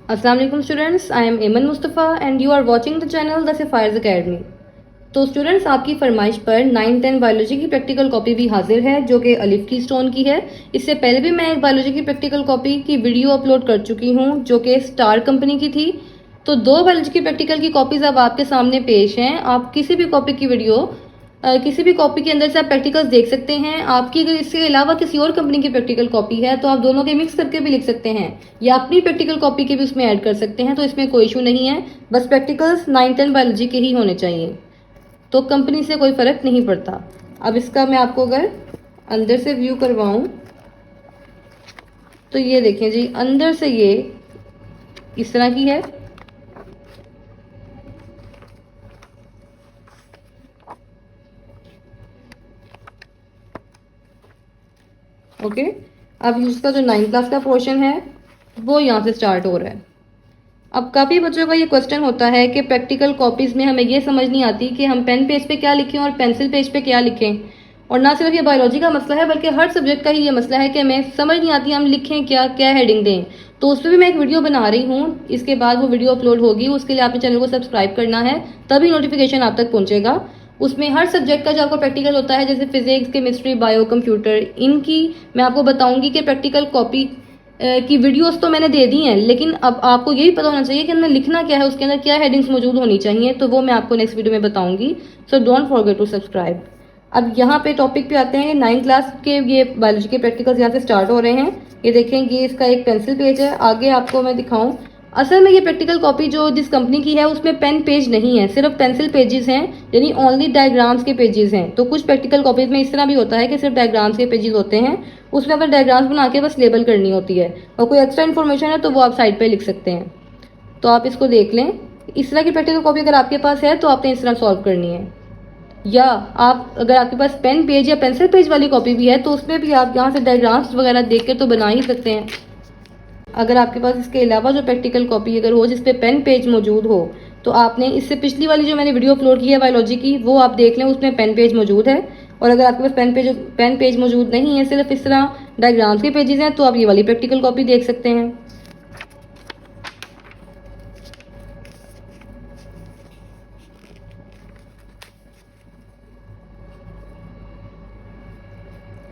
अस्सलाम वालेकुम students, I am Aiman Mustafa and you are watching the channel the Sapphires Academy. तो students, आपकी फरमाइश पर 9-10 बायोलॉजी की प्रैक्टिकल कॉपी भी हाजिर है जो कि अलिफ की स्टोन की है। इससे पहले भी मैं एक बायोलॉजी की प्रैक्टिकल कॉपी की वीडियो अपलोड कर चुकी हूँ जो कि स्टार कंपनी की थी। तो दो बायोलॉजी की प्रैक्टिकल की कॉपीज अब आपके सामने पेश हैं। आप किसी भी कॉपी की वीडियो किसी भी कॉपी के अंदर से आप प्रैक्टिकल्स देख सकते हैं। आपकी अगर इसके अलावा किसी और कंपनी की प्रैक्टिकल कॉपी है तो आप दोनों के मिक्स करके भी लिख सकते हैं या अपनी प्रैक्टिकल कॉपी के भी उसमें ऐड कर सकते हैं। तो इसमें कोई इशू नहीं है, बस प्रैक्टिकल्स 9-10 बायोलॉजी के ही होने चाहिए, तो कंपनी से कोई फ़र्क नहीं पड़ता। अब इसका मैं आपको अगर अंदर से व्यू करवाऊं तो ये देखें जी, अंदर से ये इस तरह की है। ओके, अब इसका जो 9th क्लास का पोर्शन है वो यहाँ से स्टार्ट हो रहा है। अब काफ़ी बच्चों का ये क्वेश्चन होता है कि प्रैक्टिकल कॉपीज़ में हमें ये समझ नहीं आती कि हम पेन पेज पे क्या लिखें और पेंसिल पेज पे क्या लिखें। और ना सिर्फ ये बायोलॉजी का मसला है बल्कि हर सब्जेक्ट का ही ये मसला है कि हमें समझ नहीं आती हम लिखें क्या, क्या हेडिंग दें। तो उस पर भी मैं एक वीडियो बना रही हूँ, इसके बाद वो वीडियो अपलोड होगी। उसके लिए आपने चैनल को सब्सक्राइब करना है, तभी नोटिफिकेशन आप तक पहुँचेगा। उसमें हर सब्जेक्ट का जो आपको प्रैक्टिकल होता है, जैसे फिजिक्स, केमिस्ट्री, बायो, कंप्यूटर, इनकी मैं आपको बताऊंगी कि प्रैक्टिकल कॉपी की वीडियोस तो मैंने दे दी हैं, लेकिन अब आपको ये भी पता होना चाहिए कि अंदर लिखना क्या है, उसके अंदर क्या हेडिंग्स मौजूद होनी चाहिए। तो वो मैं आपको नेक्स्ट वीडियो में बताऊंगी, so don't forget to subscribe. अब यहाँ पे टॉपिक पे आते हैं। 9th क्लास के ये बायोलॉजी के प्रैक्टिकल्स यहाँ से स्टार्ट हो रहे हैं। ये देखें, ये इसका एक पेंसिल पेज है। आगे आपको मैं दिखाऊं, असल में ये प्रैक्टिकल कॉपी जो जिस कंपनी की है उसमें पेन पेज नहीं है, सिर्फ पेंसिल पेजेस हैं, यानी ओनली डायग्राम्स के पेजेस हैं। तो कुछ प्रैक्टिकल कॉपीज में इस तरह भी होता है कि सिर्फ डायग्राम्स के पेजेस होते हैं, उसमें अपना डायग्राम्स बना के बस लेबल करनी होती है, और कोई एक्स्ट्रा इन्फॉर्मेशन है तो वो आप साइड पे लिख सकते हैं। तो आप इसको देख लें। इस तरह की प्रैक्टिकल कॉपी अगर आपके पास है तो आपने इस तरह सॉल्व करनी है। या आप अगर आपके पास पेन पेज या पेंसिल पेज वाली कॉपी भी है तो उसमें भी आप यहाँ से डायग्राम्स वगैरह देख के तो बना ही सकते हैं। अगर आपके पास इसके अलावा जो प्रैक्टिकल कॉपी अगर हो जिसपे पेन पेज मौजूद हो, तो आपने इससे पिछली वाली जो मैंने वीडियो अपलोड की है बायोलॉजी की, वो आप देख लें, उसमें पेन पेज मौजूद है। और अगर आपके पास पेन पेज मौजूद नहीं है, सिर्फ इस तरह डायग्राम्स के पेजेस हैं, तो आप ये वाली प्रैक्टिकल कॉपी देख सकते हैं।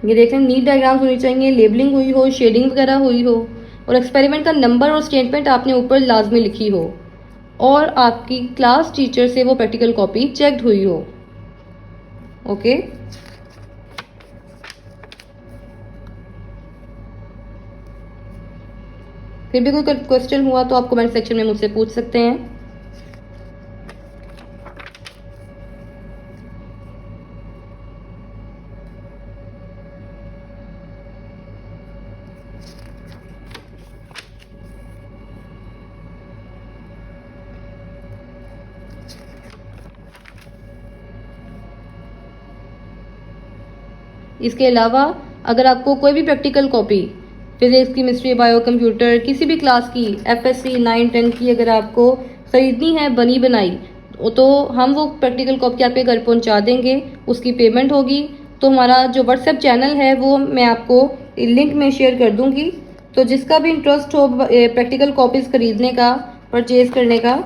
ये देख लें, नीट डायग्राम्स होनी चाहिए, लेबलिंग हुई हो, शेडिंग वगैरह हुई हो, और एक्सपेरिमेंट का नंबर और स्टेटमेंट आपने ऊपर लाजमी लिखी हो, और आपकी क्लास टीचर से वो प्रैक्टिकल कॉपी चेक्ड हुई हो। ओके, फिर भी कोई क्वेश्चन हुआ तो आप कमेंट सेक्शन में मुझसे पूछ सकते हैं। इसके अलावा अगर आपको कोई भी practical copy physics, chemistry, bio, computer किसी भी क्लास की, एफएससी 9-10 की अगर आपको ख़रीदनी है बनी बनाई, तो हम वो प्रैक्टिकल कॉपी आपके घर पहुंचा देंगे, उसकी पेमेंट होगी। तो हमारा जो व्हाट्सएप चैनल है वो मैं आपको लिंक में शेयर कर दूंगी। तो जिसका भी इंटरेस्ट हो प्रैक्टिकल कॉपीज़ ख़रीदने का, परचेज़ करने का,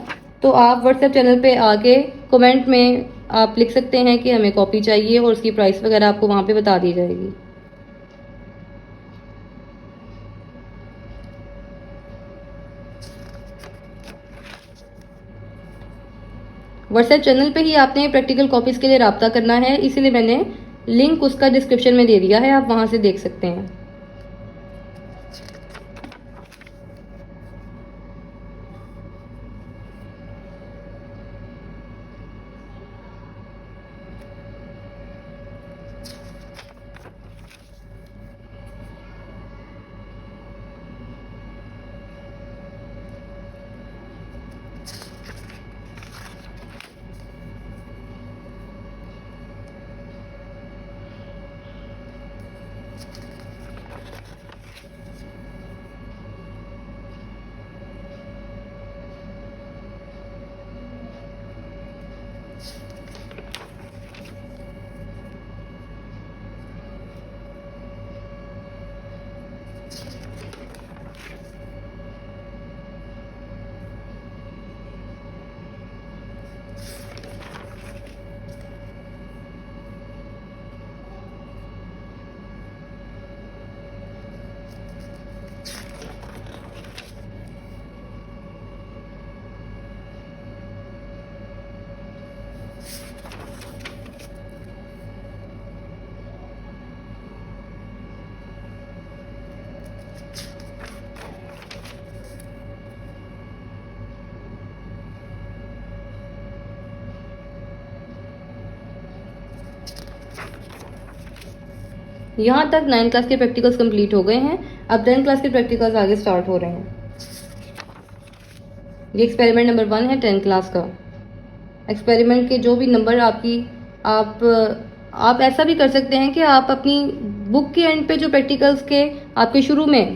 तो आप व्हाट्सएप चैनल पे आके कमेंट में आप लिख सकते हैं कि हमें कॉपी चाहिए, और उसकी प्राइस वगैरह आपको वहाँ पे बता दी जाएगी। व्हाट्सएप चैनल पे ही आपने प्रैक्टिकल कॉपीज़ के लिए रब्ता करना है, इसीलिए मैंने लिंक उसका डिस्क्रिप्शन में दे दिया है, आप वहाँ से देख सकते हैं। यहाँ तक 9th क्लास के प्रैक्टिकल्स कंप्लीट हो गए हैं। अब 10th क्लास के प्रैक्टिकल्स आगे स्टार्ट हो रहे हैं। ये एक्सपेरिमेंट नंबर 1 है 10th क्लास का। एक्सपेरिमेंट के जो भी नंबर आप ऐसा भी कर सकते हैं कि आप अपनी बुक के एंड पे जो प्रैक्टिकल्स के आपके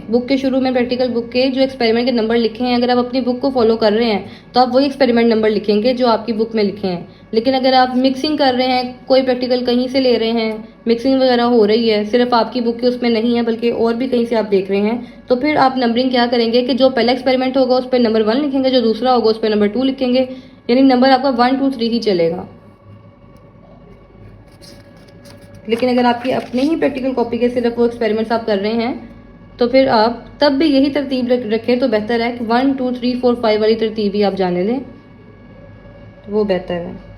बुक के शुरू में प्रैक्टिकल बुक के जो एक्सपेरिमेंट के नंबर लिखे हैं, अगर आप अपनी बुक को फॉलो कर रहे हैं तो आप वही एक्सपेरिमेंट नंबर लिखेंगे जो आपकी बुक में लिखे हैं। लेकिन अगर आप मिक्सिंग कर रहे हैं, कोई प्रैक्टिकल कहीं से ले रहे हैं, मिक्सिंग वगैरह हो रही है, सिर्फ आपकी बुक के उसमें नहीं है बल्कि और भी कहीं से आप देख रहे हैं, तो फिर आप नंबरिंग क्या करेंगे कि जो पहला एक्सपेरिमेंट होगा उस पर नंबर 1 लिखेंगे, जो दूसरा होगा उस पर नंबर 2 लिखेंगे, यानी नंबर आपका 1 2 3 ही चलेगा। लेकिन अगर आपकी अपने ही प्रैक्टिकल कॉपी के सिर्फ वो एक्सपेरिमेंट्स आप कर रहे हैं तो फिर आप तब भी यही तरतीब रखें तो बेहतर है कि 1 2 3 4 5 वाली तरतीब ही आप जाने लें, तो वो बेहतर है।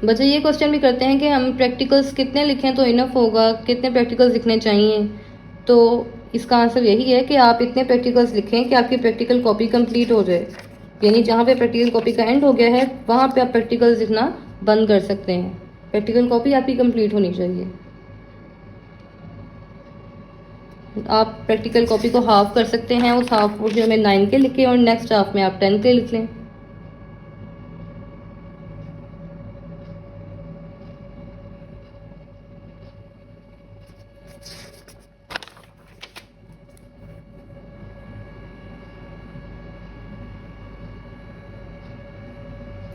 बच्चे ये क्वेश्चन भी करते हैं कि हम प्रैक्टिकल्स कितने लिखें तो इनफ होगा, कितने प्रैक्टिकल्स लिखने चाहिए। तो इसका आंसर यही है कि आप इतने प्रैक्टिकल्स लिखें कि आपकी प्रैक्टिकल कॉपी कंप्लीट हो जाए, यानी जहाँ पे प्रैक्टिकल कॉपी का एंड हो गया है वहाँ पे आप प्रैक्टिकल्स लिखना बंद कर सकते हैं। प्रैक्टिकल कॉपी आपकी कंप्लीट होनी चाहिए। आप प्रैक्टिकल कॉपी को हाफ कर सकते हैं, उस हाफ पोर्शन में 9 के लिखें और नेक्स्ट हाफ में आप 10 के लिख लें।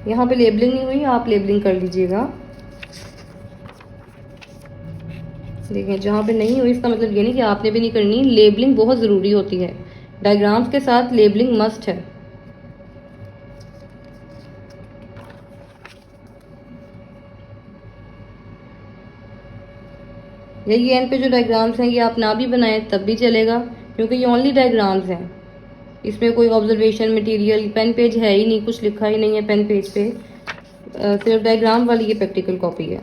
यहाँ पे लेबलिंग नहीं हुई, आप लेबलिंग कर लीजिएगा। देखिए जहाँ पे नहीं हुई इसका मतलब ये नहीं कि आपने भी नहीं करनी, लेबलिंग बहुत ज़रूरी होती है। डायग्राम्स के साथ लेबलिंग मस्ट है। ये एंड पे जो डायग्राम्स हैं ये आप ना भी बनाएं तब भी चलेगा, क्योंकि ये ओनली डायग्राम्स हैं। इसमें कोई ऑब्जर्वेशन मटेरियल पेन पेज है ही नहीं, कुछ लिखा ही नहीं है पेन पेज पे, सिर्फ डायग्राम वाली ये प्रैक्टिकल कॉपी है।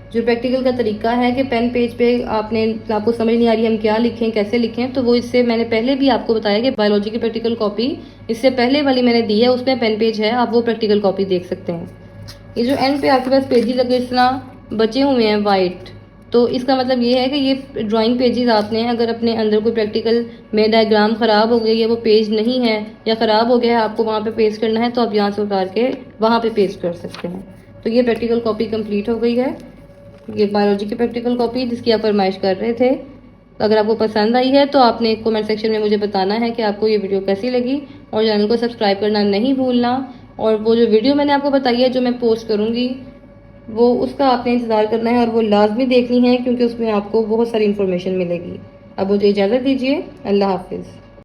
जो प्रैक्टिकल का तरीका है कि पेन पेज पे आपको समझ नहीं आ रही हम क्या लिखें कैसे लिखें, तो वो इससे मैंने पहले भी आपको बताया कि बायोलॉजी की प्रैक्टिकल कॉपी इससे पहले वाली मैंने दी है, उसमें पेन पेज है, आप वो प्रैक्टिकल कॉपी देख सकते हैं। ये जो एंड पे आपके पास पेजेस अगर इस तरह बचे हुए हैं वाइट, तो इसका मतलब ये है कि ये ड्राइंग पेजेस आपने अगर अपने अंदर कोई प्रैक्टिकल में डायग्राम ख़राब हो गया या वो पेज नहीं है या ख़राब हो गया है, आपको वहाँ पे पेस्ट करना है, तो आप यहाँ से उतार के वहाँ पे पेस्ट कर सकते हैं। तो ये प्रैक्टिकल कॉपी कंप्लीट हो गई है। ये बायोलॉजी की प्रैक्टिकल कॉपी जिसकी आप फरमाइश कर रहे थे। अगर आपको पसंद आई है तो आपने कमेंट सेक्शन में मुझे बताना है कि आपको ये वीडियो कैसी लगी, और चैनल को सब्सक्राइब करना नहीं भूलना। और वो जो वीडियो मैंने आपको बताई है जो मैं पोस्ट करूँगी वो उसका आपने इंतज़ार करना है और वो लाजमी देखनी है, क्योंकि उसमें आपको बहुत सारी इन्फॉर्मेशन मिलेगी। अब मुझे इजाज़त दीजिए। अल्लाह हाफिज़।